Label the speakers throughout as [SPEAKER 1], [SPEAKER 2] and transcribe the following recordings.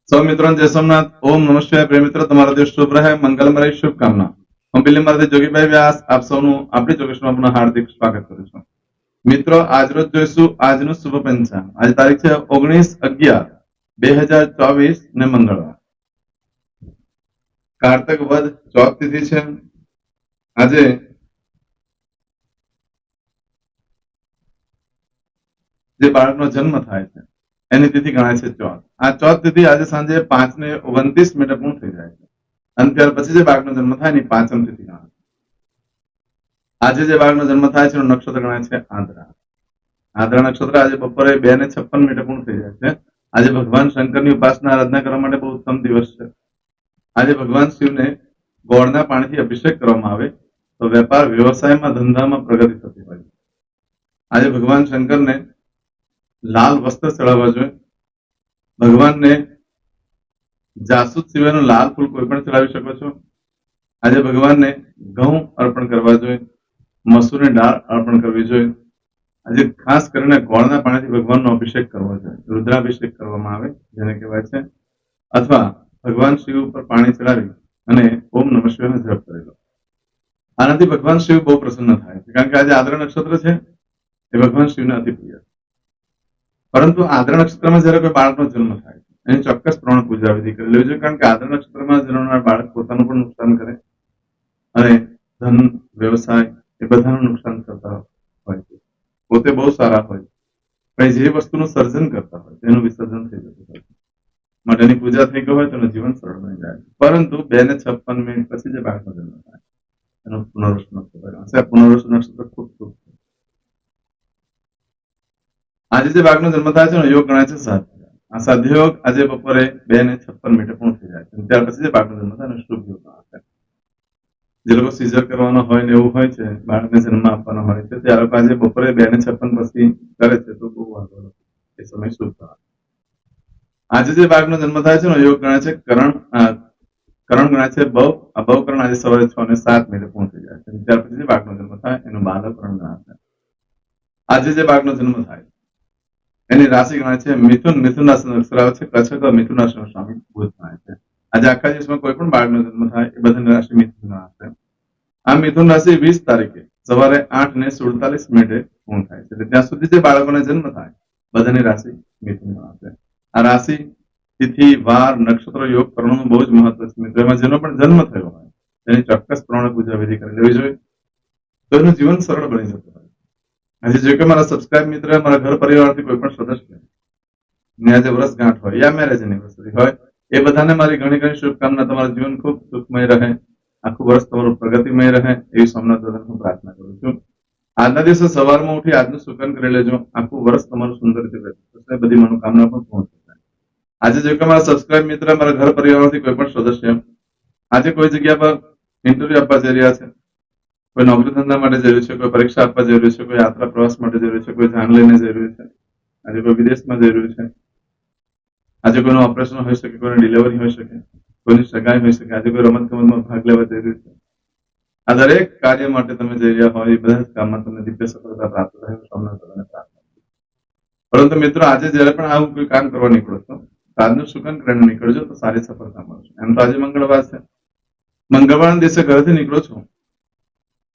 [SPEAKER 1] સૌ મિત્રોને જય સોમનાથ. ઓમ નમઃ શિવાય. પ્રિય મિત્રો, તમારો દિવસ શુભ રહે, મંગલમય રહે, શુભકામના. હું બિલીમારથી જોગીભાઈ વ્યાસ આપ સૌનું આપણી જોગેશમાં પુનઃ હાર્દિક સ્વાગત કરું છું. મિત્રો, આજરોજ જોઈશું આજનું શુભ પંચાંગ. આજે તારીખ છે 19/11/2024 ને મંગળવાર. કારતક વદ ચોથ તિથિ છે. આજે જે બાળકનો જન્મ થાય છે એની તિથિ ગણાય છે ચોથ. આ ચોથ તિથિ આજે સાંજે 5:29 પૂર્ણ થઈ જાય છે અને ત્યાર પછી જે બાળકનો જન્મ થાય એની પાંચમ તિથિ ગણાય છે. આજે જે બાળકનો જન્મ થાય છે એનું નક્ષત્ર ગણાય છે આંધ્રા. આંધ્રા નક્ષત્ર આજે બપોરે 2:56 પૂર્ણ થઈ જાય છે. આજે ભગવાન શંકરની ઉપાસના આરાધના કરવા માટે બહુ ઉત્તમ દિવસ છે. આજે ભગવાન શિવને ગોળના પાણીથી અભિષેક કરવામાં આવે તો વેપાર વ્યવસાયમાં ધંધામાં પ્રગતિ થતી હોય. આજે ભગવાન શંકરને લાલ વસ્ત્ર ચડાવવા જોઈએ. ભગવાનને જાસૂદ સિવાયનું લાલ ફૂલ કોઈ પણ ચડાવી શકો છો. આજે ભગવાનને ઘઉં અર્પણ કરવા જોઈએ, મસૂરની દાળ અર્પણ કરવી જોઈએ. આજે ખાસ કરીને ગોળના પાણીથી ભગવાનનો અભિષેક કરવો જોઈએ, રુદ્રાભિષેક કરવામાં આવે જેને કહેવાય છે, અથવા ભગવાન શિવ ઉપર પાણી ચડાવી અને ઓમ નમઃ શિવાયનો જપ કરી લો. આનાથી ભગવાન શિવ બહુ પ્રસન્ન થાય છે, કારણ કે આજે આદ્ર નક્ષત્ર છે એ ભગવાન શિવને અતિ પ્રિય છે. પરંતુ આદ્ર નક્ષત્રમાં જયારે કોઈ બાળકનો જન્મ થાય છે એની ચોક્કસ પ્રમાણે પૂજા વિધિ કરી લેવી જોઈએ, કારણ કે આદ્ર નક્ષત્રમાં જન્મનાર બાળક પોતાનું પણ નુકસાન કરે અને ધન વ્યવસાય એ બધાનું નુકસાન કરતા હોય છે. પોતે બહુ સારા હોય પણ જે વસ્તુનું સર્જન કરતા હોય તેનું વિસર્જન થઈ જતું હોય છે. માટે એની પૂજા થઈ ગઈ હોય તો એનું જીવન સરળ બની જાય. પરંતુ 2:56 પછી જે બાળકનો જન્મ થાય એનો પુનર્વસુ નક્ષત્ર હશે. પુનર્વસુ નક્ષત્ર ખૂબ ખૂબ આજે જે બાળકનો જન્મ થાય છે એનો યોગ ગણાય છે સાધ્ય. આ સાધ્ય યોગ આજે બપોરે 2:56 પૂર્ણ થઈ જાય છે. ત્યાર પછી જે બાળકનો જન્મ થાય એનો શુભ યોગ ગણાશે. જે લોકો સીઝર કરવાનો હોય ને એવું હોય છે, બાળકને જન્મ આપવાનો હોય છે, તે લોકો આજે બપોરે 2:56 પછી કરે છે તો બહુ વાંધો નથી, એ સમય શુભ ગણાય. આજે જે બાળકનો જન્મ થાય છે એનો યોગ ગણાય છે કરણ ગણાય છે બહુ. આ બહુકરણ આજે સવારે 6:07 પૂર્ણ થઈ જાય છે. ત્યાર પછી જે બાળકનો જન્મ થાય એનું બાલકરણ ગણાશે. આજે જે બાળકનો જન્મ થાય એની રાશિ ગણાય છે મિથુન. મિથુન રાશિનો અક્ષર આવે છે કચ્છ. મિથુન રાશિનો સ્વામી બુધ ગણાય છે. આજે આખા દિવસમાં કોઈ પણ બાળકનો જન્મ થાય એ બધાની રાશિ મિથુન ગણાશે. આ મિથુન રાશિ 20 તારીખે સવારે 8:47 પૂર્ણ થાય છે. એટલે ત્યાં સુધી જે બાળકોને જન્મ થાય બધાની રાશિ મિથુન ગણાશે. આ રાશિ તિથિ વાર નક્ષત્ર યોગ કરવાનું બહુ જ મહત્વ છે મિત્રો. એમાં જેનો પણ જન્મ થયો હોય તેની ચોક્કસ પ્રમાણે પૂજા વિધિ કરી લેવી જોઈએ તો એનું જીવન સરળ બની જતું હોય. આજે જો કે મારા સબસ્ક્રાઇબ મિત્ર મારા ઘર પરિવારથી કોઈ પણ સદસ્ય ને આજે વર્ષગાંઠ હોય યા મેરેજ એનિવર્સરી હોય એ બધાને મારી ઘણી ઘણી શુભકામના. તમારું જીવન ખૂબ સુખમય રહે, આખું વર્ષ તમારું પ્રગતિમય રહે એવી સોમનાથ દાદાને હું પ્રાર્થના કરું છું. આજના દિવસે સવારમાં ઉઠી આજનું સુકન કરી લેજો, આખું વર્ષ તમારું સુંદર રીતે વ્યતીત થશે, બધી મનોકામના પણ પૂર્ણ થશે. આજે જો કે મારા સબસ્ક્રાઇબ મિત્ર મારા ઘર પરિવારથી કોઈ પણ સદસ્ય આજે કોઈ જગ્યા પર ઇન્ટરવ્યુ આપવા જઈ રહ્યા છે, કોઈ નોકરી ધંધા માટે જઈ રહ્યું છે, કોઈ પરીક્ષા આપવા જઈ રહ્યું છે, કોઈ યાત્રા પ્રવાસ માટે જઈ રહ્યું છે, કોઈ જાન લઈને જઈ રહ્યું છે, આજે કોઈ વિદેશમાં જઈ રહ્યું છે, આજે કોઈનું ઓપરેશન હોઈ શકે, કોઈની ડિલિવરી હોઈ શકે, કોઈની સગાઈ હોઈ શકે, આજે કોઈ રમત ગમતમાં ભાગ લેવા જઈ રહ્યું છે. આ દરેક કાર્ય માટે તમે જઈ રહ્યા હોય એ બધા જ કામમાં તમને દિવ્ય સફળતા પ્રાપ્ત થાય સોમનાથ દાદાને પ્રાર્થના. પરંતુ મિત્રો આજે જયારે પણ આવું કોઈ કામ કરવા નીકળો છો આજનું સુકન કરીને નીકળજો તો સારી સફળતા મળશે. એમ તો આજે મંગળવાર છે. મંગળવારના દિવસે ઘરેથી નીકળો છો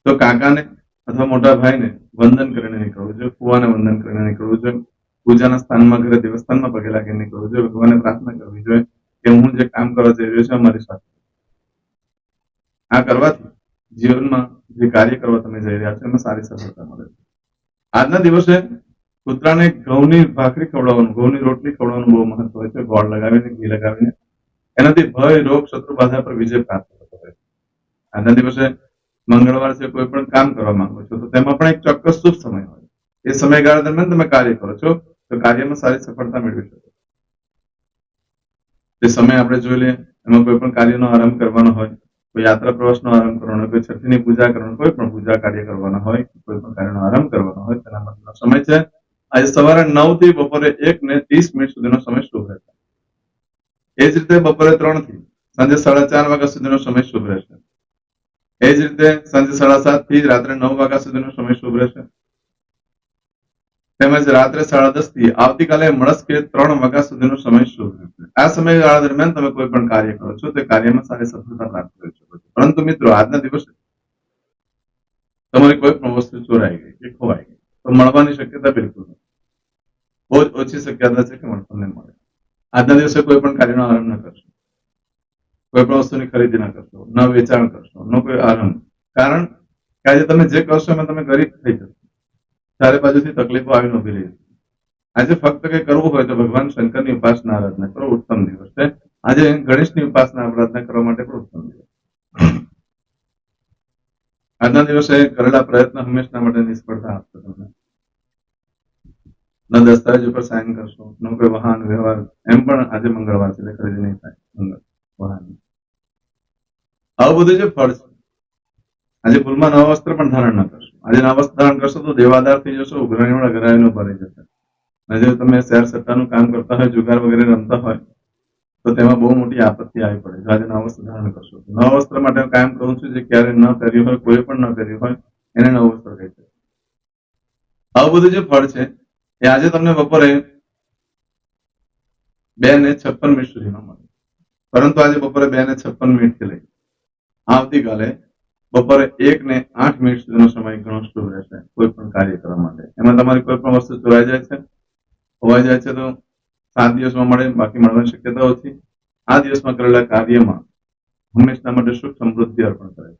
[SPEAKER 1] તો કાકાને અથવા મોટા ભાઈને વંદન કરીને નીકળવું જોઈએ, ફુવાને વંદન કરીને નીકળવું જોઈએ, પૂજાના સ્થાનમાં ઘરે દેવસ્થાનમાં પગે લાગીને નીકળવું જોઈએ, ભગવાનને પ્રાર્થના કરવી જોઈએ કે હું જે કામ કરવા જઈ રહ્યો છું અમારી સાથે. આ કરવાથી જીવનમાં જે કાર્ય કરવા તમે જઈ રહ્યા છો એમાં સારી સફળતા મળે છે. આજના દિવસે કૂતરાને ઘઉંની ભાખરી ખવડાવવાનું, ઘઉંની રોટલી ખવડાવવાનું બહુ મહત્વ હોય છે, ગોળ લગાવીને, ઘી લગાવીને. એનાથી ભય, રોગ, શત્રુ બાધા પર વિજય પ્રાપ્ત થતો હોય છે. આજના દિવસે મંગળવાર છે, કોઈ પણ કામ કરવા માંગો છો તો તેમાં પણ એક ચોક્કસ શુભ સમય હોય. એ સમયગાળા દરમિયાન તમે કાર્ય કરો છો તો કાર્યમાં સારી સફળતા મેળવી શકો. તે સમય આપણે જોઈ લઈએ. એમાં કોઈ પણ કાર્યનો આરંભ કરવાનો હોય, કોઈ યાત્રા પ્રવાસનો આરંભ કરવાનો હોય, કોઈ છઠ્ઠીની પૂજા કરવાનો, કોઈ પણ પૂજા કાર્ય કરવાના હોય, કોઈ પણ કાર્યનો આરંભ કરવાનો હોય તેના માટેનો સમય છે આજે સવારે 9 થી બપોરે 1:30 સુધીનો સમય શુભ રહેશે. એ જ રીતે બપોરે 3 થી સાંજે 4:30 વાગ્યા સુધીનો સમય શુભ રહેશે. એ જ રીતે સાંજે 7:30 થી રાત્રે 9 વાગ્યા સુધીનો સમય શુભ રહેશે. તેમજ રાત્રે 10:30 થી આવતીકાલે મળસ્કે 3 વાગ્યા સુધીનો સમય શુભ રહેશે. આ સમયગાળા દરમિયાન તમે કોઈ પણ કાર્ય કરો છો તે કાર્યમાં સારી સફળતા પ્રાપ્ત કરી શકો છો. પરંતુ મિત્રો આજના દિવસે તમારી કોઈ પણ વસ્તુ ચોરાઈ ગઈ કે ખોવાઈ ગઈ તો મળવાની શક્યતા બિલકુલ નથી. બહુ જ ઓછી શક્યતા છે કે તમને મળે. આજના દિવસે કોઈ પણ કાર્યનો આરંભ ન કરશો, કોઈ પણ વસ્તુની ખરીદી ન કરશો, ન વેચાણ કરશો, ન કોઈ આરંભ. કારણ કે આજે તમે જે કરશો એમાં તમે ગરીબ થઈ જશો. ચારે બાજુથી તકલીફો આવીને ઉભી રહી છે. આજે ફક્ત કંઈ કરવું હોય તો ભગવાન શંકરની ઉપાસના આરાધના કરો, ઉત્તમ દિવસ છે. આજે ગણેશની ઉપાસના આરાધના કરવા માટે પણ ઉત્તમ દિવસ. આજના દિવસે કરેલા પ્રયત્ન હંમેશા માટે નિષ્ફળતા આપશે તમને. ન દસ્તાવેજ ઉપર સાઇન કરશો, ન કોઈ વાહન વ્યવહાર. એમ પણ આજે મંગળવાર છે એટલે ખરીદી નહીં થાય વાહન. આવું બધું જે ફળ છે. આજે ભૂલમાં નવા વસ્ત્ર પણ ધારણ ન કરશો. આજે નવા વસ્ત્ર ધારણ કરશો તો દેવાદાર થઈ જશો, ઉઘરાણીવાળા ઘરાણીનો ભરાઈ જશે. અને જો તમે શેર સટ્ટાનું કામ કરતા હોય, જુગાર વગેરે રમતા હોય તો તેમાં બહુ મોટી આપત્તિ આવી પડે. આજે નવા વસ્ત્ર ધારણ કરશો. નવા વસ્ત્ર માટે કામ કરું છું, જે ક્યારે ન કર્યું હોય, કોઈ પણ ન કર્યું હોય એને નવું વસ્ત્ર કહે છે. આવું બધું જે ફળ છે એ આજે તમને બપોરે 2:56 સુધીમાં મળે. પરંતુ આજે બપોરે 2:56 થી લઈ આવતીકાલે બપોરે 1:08 સુધીનો સમય ઘણો શુભ રહેશે કોઈ પણ કાર્ય કરવા માટે. એમાં તમારી કોઈ પણ વસ્તુ ચોરાઈ જાય છે, ખોવાઈ જાય છે તો 7 દિવસમાં મળે, બાકી મળવાની શક્યતા ઓછી. આ દિવસમાં કરેલા કાર્યમાં હંમેશા માટે સુખ સમૃદ્ધિ અર્પણ કરે છે.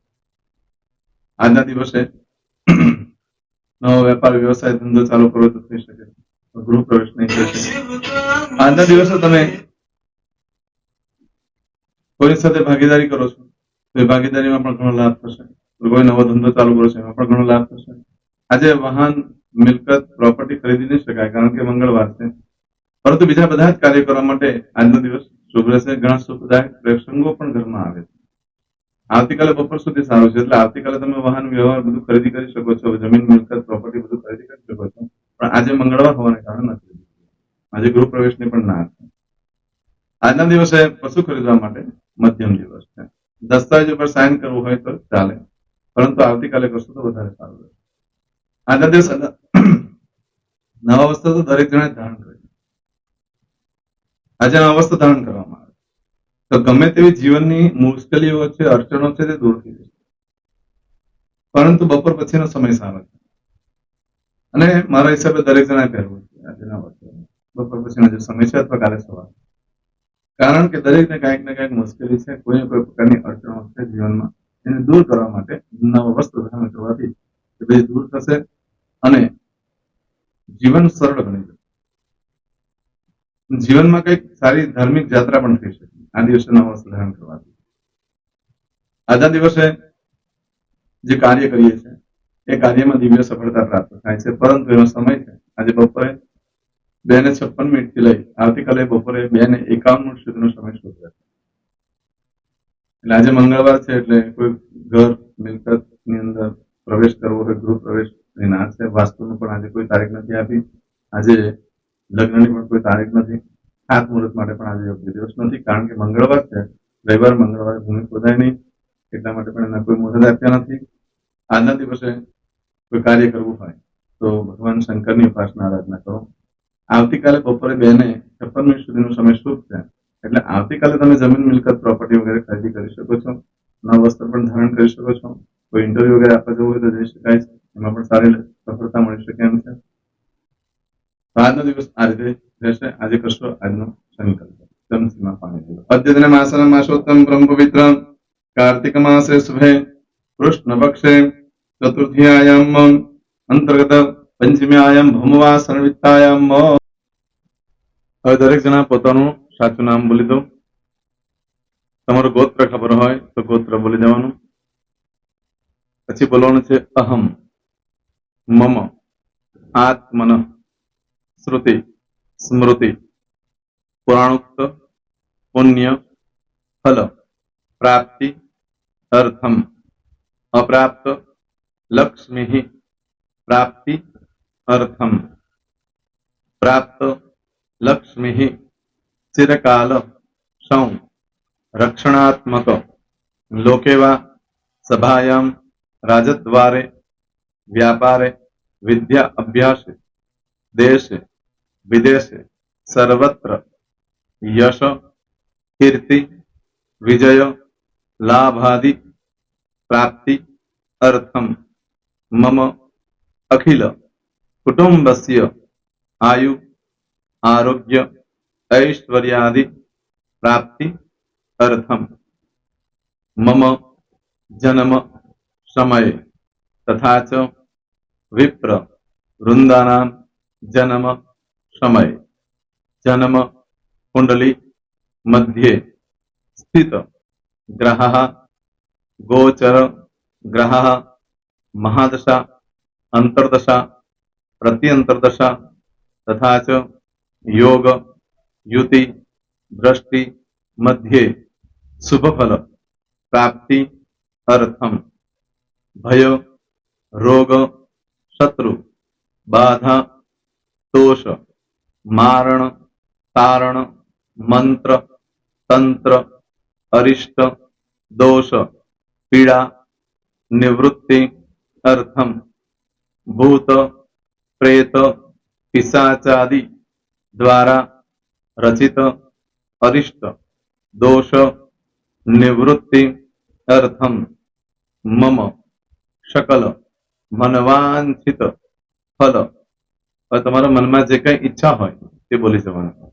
[SPEAKER 1] આજના દિવસે નવો વેપાર વ્યવસાય ધંધો ચાલુ કરવો તો થઈ શકે, ગૃહ પ્રવેશ નહીં થઈ શકે. આજના દિવસે તમે કોઈની સાથે ભાગીદારી કરો છો તો એ ભાગીદારીમાં પણ ઘણો લાભ થશે. કોઈ નવો ધંધો ચાલુ કરો છો એમાં પણ ઘણો લાભ થશે. આજે વાહન, મિલકત, પ્રોપર્ટી ખરીદી નહીં શકાય કારણ કે મંગળવાર છે. પરંતુ બીજા બધા જ કાર્ય કરવા માટે આજનો દિવસ શુભ રહેશે. ઘણા સુખદાયક પ્રસંગો પણ ઘરમાં આવે છે. આવતીકાલે બપોર સુધી સારું છે એટલે આવતીકાલે તમે વાહન વ્યવહાર બધું ખરીદી કરી શકો છો, જમીન મિલકત પ્રોપર્ટી બધું ખરીદી કરી શકો છો. પણ આજે મંગળવાર હોવાને કારણે નથી. આજે ગૃહ પ્રવેશની પણ ના છે. આજના દિવસે પશુ ખરીદવા માટે મધ્યમ દિવસ છે. દસ્તાવેજ ઉપર સાઇન કરવું હોય તો ચાલે, પરંતુ આવતીકાલે કરશો તો વધારે સારું રહેશે. આજના દિવસે નવા વસ્ત્ર તો દરેક જણે ધારણ કરે. આજે નવા વસ્ત્ર ધારણ કરવામાં આવે તો ગમે તેવી જીવનની મુશ્કેલીઓ છે, અડચણો છે તે દૂર થઈ જશે. પરંતુ બપોર પછીનો સમય સારો છે અને મારા હિસાબે દરેક જણાએ પહેરવું છે આજે નવા વસ્ત્ર બપોર પછીનો જે સમય છે અથવા કાલે સવાર. કારણ કે દરેકને કંઈક ને કંઈક મુશ્કેલી છે, કોઈ કોઈ પ્રકારની અડચણો છે જીવનમાં, એને દૂર કરવા માટે નવા વસ્ત્ર ધારણ કરવાથી એ બધી દૂર થશે અને જીવન સરળ બની જશે. જીવનમાં કંઈક સારી ધાર્મિક યાત્રા પણ થઈ શકે આ દિવસે નવા વસ્ત્ર ધારણ કરવાથી. આજના દિવસે જે કાર્ય કરીએ છીએ એ કાર્યમાં દિવ્ય સફળતા પ્રાપ્ત થાય છે. પરંતુ એનો સમય છે આજે બપોરે 2:56 થી લઈ આવતીકાલે બપોરે 2:51 સુધીનો સમય શુભ રહેશે. એટલે આજે મંગળવાર છે એટલે કોઈ ઘર મિલકત ની અંદર પ્રવેશ કરવો હોય, ગૃહ પ્રવેશ ના છે. વાસ્તુનું પણ આજે કોઈ તારીખ નથી આપી. આજે લગ્નની પણ કોઈ તારીખ નથી. ખાત મુહૂર્ત માટે પણ આજે યોગ્ય દિવસ નથી કારણ કે મંગળવાર છે. રવિવાર મંગળવારે ભૂમિ ખોદાય નહીં એટલા માટે પણ એના કોઈ મુહૂર્ત આપ્યા નથી. આજના દિવસે કોઈ કાર્ય કરવું હોય તો ભગવાન શંકરની ઉપાસના આરાધના કરો. આવતીકાલે બપોરે 2:56 સુધીનો સમય શુભ છે એટલે આવતીકાલે તમે જમીન મિલકત પ્રોપર્ટી વગેરે ખરીદી કરી શકો છો. નવા વસ્ત્ર પણ ધારણ કરી શકો છો. કોઈ ઇન્ટરવ્યુ વગેરે આપવા જવું હોય તો જઈ શકાય છે. એમાં પણ સારી સફળતા મળી શકે એમ છે. આજનો દિવસ આ રીતે રહેશે. આજે કરશો આજનો સંકલ્પ. જમસીમાં પાણી પીવો. અદ્યતન માસન માસોત્તમ બ્રહ્મ પવિત્ર કાર્તિક માસે શુભે કૃષ્ણ પક્ષે ચતુર્થીયાયામ અંતર્ગત પંચમીયાયામ ભૌમવા સંવિત્તાયામ. હવે દરેક જણા પોતાનું સાચું નામ બોલી દો. તમારું ગોત્ર ખબર હોય તો ગોત્ર બોલી દેવાનું. પછી બોલવાનું છે અહમ, મમ, આત્મન, શ્રુતિ, સ્મૃતિ, પુરાણોક્ત, પુણ્ય, ફલ, પ્રાપ્તિ, અર્થમ, અપ્રાપ્ત, લક્ષ્મી, પ્રાપ્તિ, અર્થમ, પ્રાપ્ત, લક્ષ્મી, ચિરકાલ, સૌ, રક્ષણાત્મક, લોકેવા, સભાયામ, રાજદ્વારે, વ્યાપારે, વિદ્યા અભ્યાસે, देशे विदेशे सर्वत्र यश कीर्ति विजय लाभादि प्राप्ति अर्थम मम अखिल कुटुंबस्य आयु आरोग्य ऐश्वर्यादि प्राप्ति अर्थम मम जन्म समये तथा च विप्र वृंदानां जन्म समये जन्म कुंडली मध्ये स्थित ग्रहः गोचर ग्रहः महादशा अंतर्दशा प्रत्यंतर्दशा तथा च योग युति दृष्टि मध्ये शुभफल प्राप्ति अर्थम भय रोग शत्रु बाधा दोष मारण तारण मंत्र तंत्र अरिष्ट दोष पीड़ा निवृत्ति अर्थम भूत प्रेत पिशाचादि द्वारा रचित अरिष्ट दोष निवृत्ति अर्थम मम सकल मनवांछित फल और તમારા મનમાં જે કઈ ઈચ્છા હોય તે બોલી જવાનું.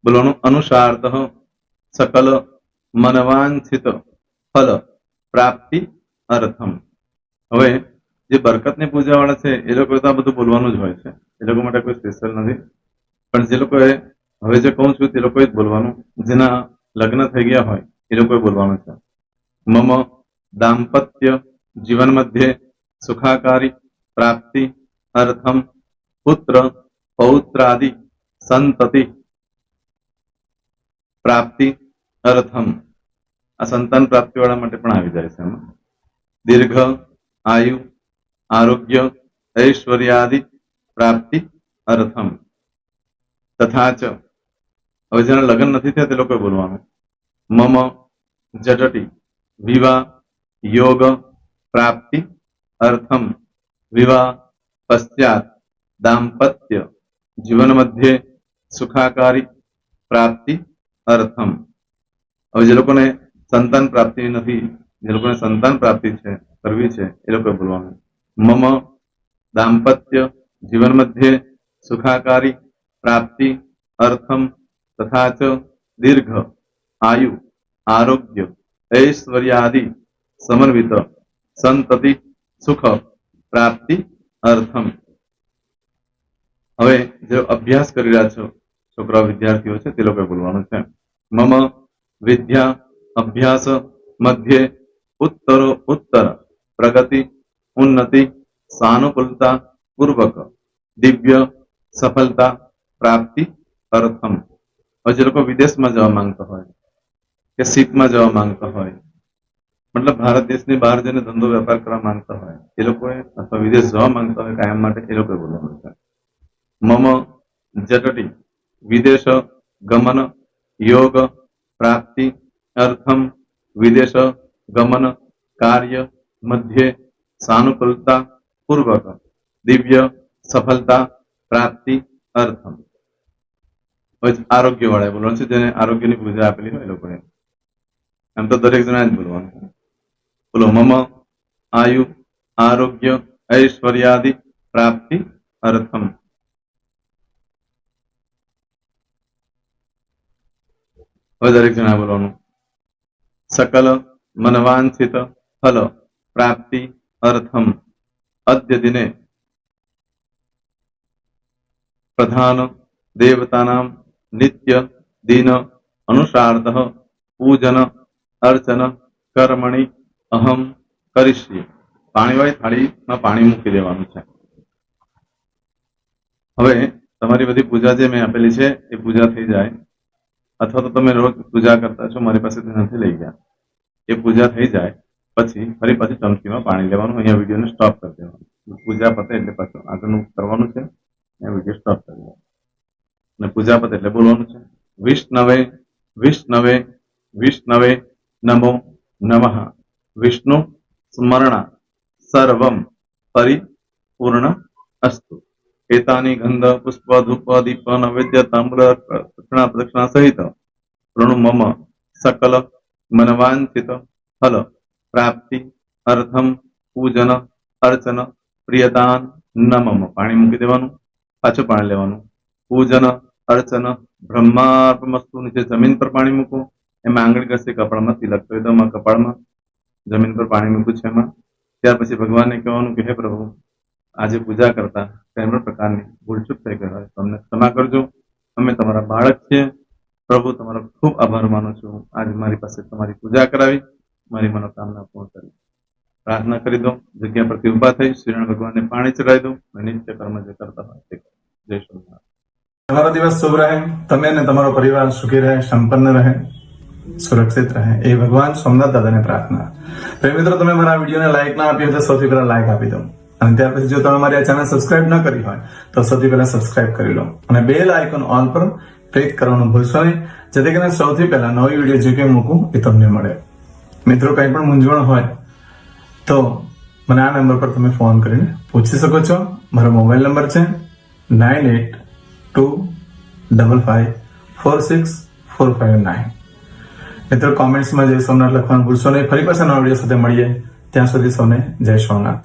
[SPEAKER 1] બોલવાનું અનુસારતઃ सकल मनवांछित फल प्राप्ति अर्थम. હવે જે બરકતની પૂજા વાળા છે એ લોકો તો આ બધું બોલવાનું જ હોય છે, એ લોકો માટે કોઈ સ્પેશિયલ નથી. પણ જે લોકોએ હવે જે કહું છું તે લોકોએ જ બોલવાનું, જેના લગ્ન થઈ ગયા હોય એ લોકોએ બોલવાનું છે. મમ દાંપત્ય જીવન મધ્યે સુખાકારી પ્રાપ્તિ અર્થમ પુત્ર પૌત્રાદि સંતતિ પ્રાપ્તિ અર્થમ. આ સંતાન પ્રાપ્તિ વાળા માટે પણ આવી જાય છે. એમાં દીર્ઘ આયુ આરોગ્ય ऐश्वर्यादि प्राप्ति अर्थम तथा च. હવે જેના લગ્ન નથી થયા તે લોકોએ બોલવાનું મમ જટટી વિવાહ योग प्राप्ति अर्थम विवाह पश्चात दाम्पत्य जीवन मध्य सुखाकारी प्राप्ति अर्थम. હવે જે લોકોને સંતાન પ્રાપ્તિ નથી, જે લોકોને સંતાન પ્રાપ્તિ છે કરવી છે એ લોકોએ બોલવાનું मम दाम्पत्य जीवन मध्य सुखाकारी प्राप्ति अर्थम तथा च दीर्घ आयु आरोग्य ऐश्वर्यादि समन्वित संतति सुख प्राप्ति अर्थम. હવે જે અભ્યાસ કરી રહ્યા છો છોકરાઓ વિદ્યાર્થીઓ છે તે લોકોએ બોલવાનું છે મમ વિદ્યા અભ્યાસ મધ્યે ઉત્તરો ઉત્તર પ્રગતિ उन्नति सानुकूलता पूर्वक दिव्य सफलता प्राप्ति अर्थम. और जो लोग विदेश में जवा मांगता हो के सीट में जवा मांगता हो, मतलब भारत देश ने बहार जने धंधो व्यापार करवा मांगता हो ए लोग अथवा विदेश जवा मांगता हो कायम माटे ए लोग बोलवानुं छे मम जटटी विदेश गमन योग प्राप्ति अर्थम विदेश गमन कार्य मध्य सानुकूलता पूर्वक दिव्य सफलता प्राप्ति अर्थम. आरोग्य वाળા બોલવાનું છે, જેને આરોગ્યની પૂજા આપેલી હોય એ લોકોએ. એમ તો દરેક જણા જ બોલવાનું. બોલો મમ આયુ આરોગ્ય ऐश्वर्यादि प्राप्ति अर्थम. હવે દરેક જણા બોલવાનું सकल मनवांछित फल प्राप्ति अर्थम अद्य दिने प्रधान देवतानां नित्य दिन अनुसारतः पूजन अर्चन कर्मणि अहम करिष्ये. પાણીવાળી થાળીમાં પાણી મૂકી દેવાનું છે. હવે તમારી બધી પૂજા જે મેં આપેલી છે એ પૂજા થઈ જાય, અથવા તો તમે રોજ પૂજા કરતા છો મારી પાસેથી નથી લઈ ગયા, એ પૂજા થઈ જાય પછી ફરી પાછી ચમચીમાં પાણી લેવાનું. અહીંયા વિડીયોને સ્ટોપ કરી દેવાનું. પૂજા પતે એટલે પાછું આગળનું કરવાનું છે. અહીંયા વિડીયો સ્ટોપ કરી દેવાનો અને પૂજા પતે એટલે બોલવાનું છે વિષ્ણવે વિષ્ણવે વિષ્ણવે નમો નમઃ વિષ્ણુ સ્મરણા સર્વમ પરિપૂર્ણ અસ્તુ એતાની ગંધ પુષ્પ ધૂપ દીપ નૈવેદ્ય તામ્ર દક્ષિણા પ્રદક્ષિણા સહિત ઋણુ મમ સકલ મનવાંચિત ફલ પ્રાપ્તિ અર્થમ પૂજન અર્ચન પ્રિયદાન નમમ પાણી મૂકી દેવાનું, પાછું પાણી લેવાનું. પૂજન અર્ચન બ્રહ્માર્પણમસ્તુ. નીચે જમીન પર પાણી મૂકો, એમાં આંગળી ઘસી કપાળમાં તિલક કરી દો. કપાળમાં જમીન પર પાણી મૂક્યું છે એમાં. ત્યાર પછી ભગવાનને કહેવાનું કે હે પ્રભુ, આજે પૂજા કરતા કોઈ પણ પ્રકારની ભૂલચૂક થઈ ગઈ હોય તો અમને ક્ષમા કરજો. અમે તમારા બાળક છીએ. પ્રભુ, તમારો ખૂબ આભાર માનું છું. આજે મારી પાસે તમારી પૂજા કરાવી, મારી મનોકામના પૂર્ણ કરી. પ્રાર્થના કરી દો. જગ્યા પરથી ઉભા થઈ શ્રીનારાયણ ભગવાનને પાણી ચડાવી દો. નિત્ય કર્મ જે કરતા હોય તે કરો. જય સ્વામિનારાયણ.
[SPEAKER 2] તમારો દિવસ શુભ રહે. તમે અને તમારો પરિવાર સુખી રહે, સંપન્ન રહે, સુરક્ષિત રહે એ ભગવાન સોમનાથ દાદાને પ્રાર્થના. તો મિત્રો, તમે મારા વિડીયોને લાઈક ના આપી હોય તો સૌથી પહેલા લાઈક આપી દો. અને ત્યાર પછી જો તમે મારી આ ચેનલ સબસ્ક્રાઇબ ન કરી હોય તો સૌથી પહેલા સબસ્ક્રાઇબ કરી લો અને બેલ આઇકોન ઓલ પર ક્લિક કરવાનું ભૂલશો નહીં, જેથી કરીને સૌથી પહેલા નવી વિડીયો જે કંઈ મૂકું એ તમને મળે. મિત્રો, કંઈ પણ મૂંઝવણ હોય તો મને આ નંબર પર તમે ફોન કરીને પૂછી શકો છો. મારો મોબાઈલ નંબર છે 9825546459. મિત્રો, કોમેન્ટ્સમાં જય સોમનાથ લખવાનું ભૂલશો નહીં. ફરી પાછા નવા વિડીયો સાથે મળીએ. ત્યાં સુધી સૌને જય સોમનાથ.